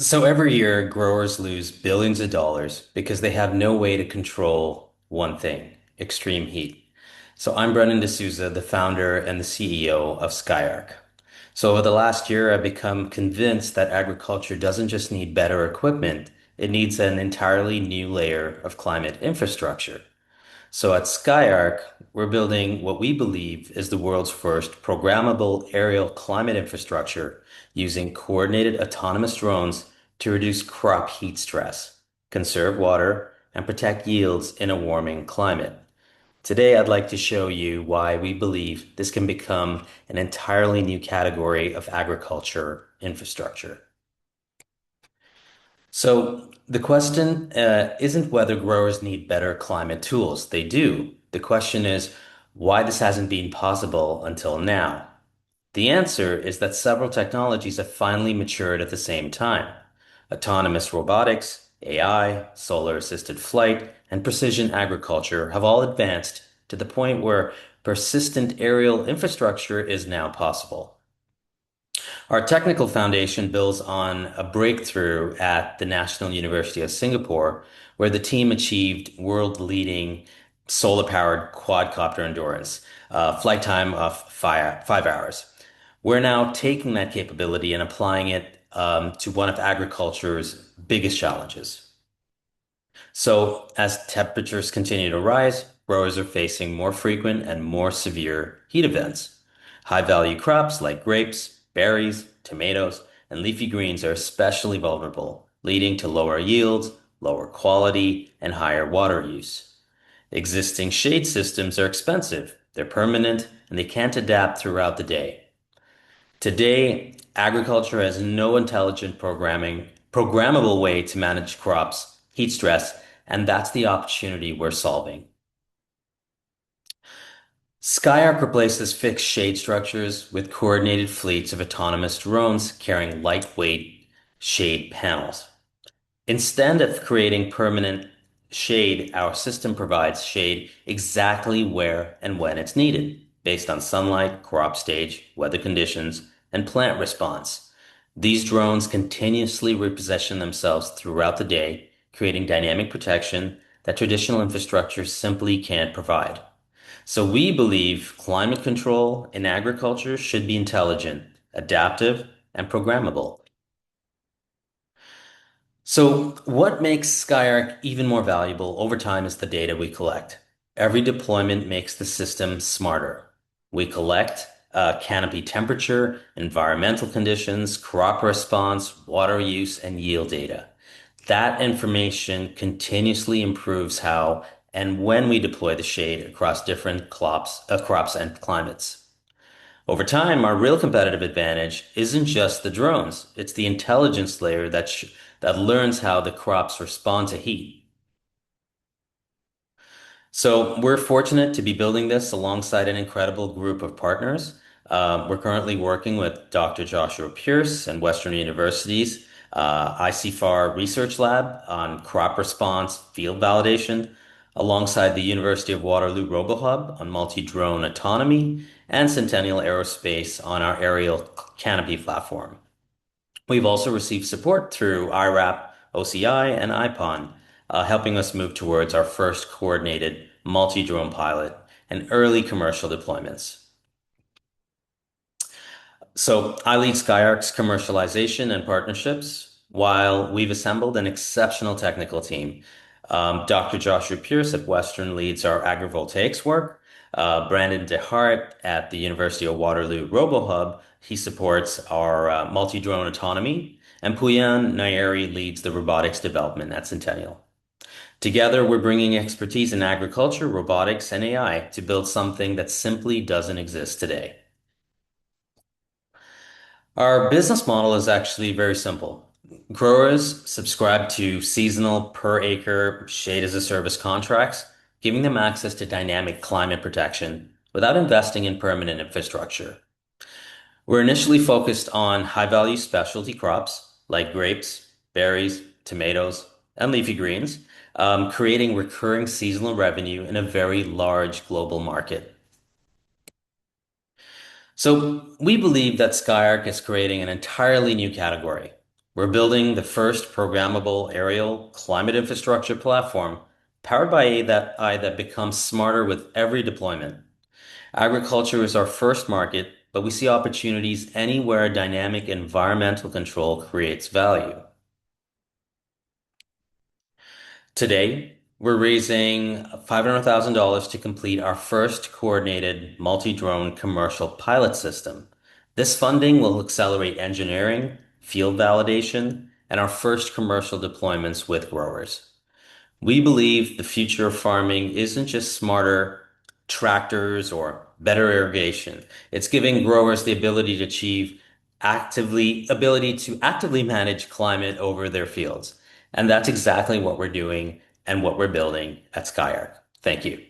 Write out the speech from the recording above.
So every year, growers lose billions of dollars because they have no way to control one thing, extreme heat. So I'm Brendan D'Souza, the founder and the CEO of Skyarc. So over the last year, I've become convinced that agriculture doesn't just need better equipment, it needs an entirely new layer of climate infrastructure. So at Skyarc, we're building what we believe is the world's first programmable aerial climate infrastructure using coordinated autonomous drones to reduce crop heat stress, conserve water, and protect yields in a warming climate. Today, I'd like to show you why we believe this can become an entirely new category of agriculture infrastructure. So the question isn't whether growers need better climate tools. They do. The question is why this hasn't been possible until now. The answer is that several technologies have finally matured at the same time. Autonomous robotics, AI, solar-assisted flight, and precision agriculture have all advanced to the point where persistent aerial infrastructure is now possible. Our technical foundation builds on a breakthrough at the National University of Singapore, where the team achieved world-leading solar-powered quadcopter endurance, flight time of 5 hours. We're now taking that capability and applying it to one of agriculture's biggest challenges. So, as temperatures continue to rise, growers are facing more frequent and more severe heat events. High-value crops like grapes, berries, tomatoes, and leafy greens are especially vulnerable, leading to lower yields, lower quality, and higher water use. Existing shade systems are expensive, they're permanent, and they can't adapt throughout the day. Today, agriculture has no intelligent programmable way to manage crops, heat stress, and that's the opportunity we're solving. Skyarc replaces fixed shade structures with coordinated fleets of autonomous drones carrying lightweight shade panels. Instead of creating permanent shade, our system provides shade exactly where and when it's needed, based on sunlight, crop stage, weather conditions, and plant response. These drones continuously reposition themselves throughout the day, creating dynamic protection that traditional infrastructure simply can't provide. So we believe climate control in agriculture should be intelligent, adaptive, and programmable. So, what makes Skyarc even more valuable over time is the data we collect. Every deployment makes the system smarter. We collect canopy temperature, environmental conditions, crop response, water use, and yield data. That information continuously improves how and when we deploy the shade across different crops and climates. Over time, our real competitive advantage isn't just the drones, it's the intelligence layer that learns how the crops respond to heat. So we're fortunate to be building this alongside an incredible group of partners. We're currently working with Dr. Joshua Pierce and Western University's ICFAR Research Lab on crop response field validation, alongside the University of Waterloo RoboHub on multi-drone autonomy, and Centennial Aerospace on our aerial canopy platform. We've also received support through IRAP, OCI, and IPON, helping us move towards our first coordinated multi-drone pilot and early commercial deployments. So I lead Skyarc's commercialization and partnerships while we've assembled an exceptional technical team. Dr. Joshua Pierce at Western leads our agrivoltaics work. Brandon DeHart at the University of Waterloo RoboHub, he supports our multi-drone autonomy. And Puyan Nayeri leads the robotics development at Centennial. Together, we're bringing expertise in agriculture, robotics, and AI to build something that simply doesn't exist today. Our business model is actually very simple. Growers subscribe to seasonal per acre shade as a service contracts, giving them access to dynamic climate protection without investing in permanent infrastructure. We're initially focused on high value specialty crops like grapes, berries, tomatoes, and leafy greens, creating recurring seasonal revenue in a very large global market. So we believe that Skyarc is creating an entirely new category. We're building the first programmable aerial climate infrastructure platform powered by AI that becomes smarter with every deployment. Agriculture is our first market, but we see opportunities anywhere dynamic environmental control creates value. Today, we're raising $500,000 to complete our first coordinated multi-drone commercial pilot system. This funding will accelerate engineering, field validation, and our first commercial deployments with growers. We believe the future of farming isn't just smarter tractors or better irrigation. It's giving growers the ability to actively manage climate over their fields. And that's exactly what we're doing and what we're building at SkyArc. Thank you.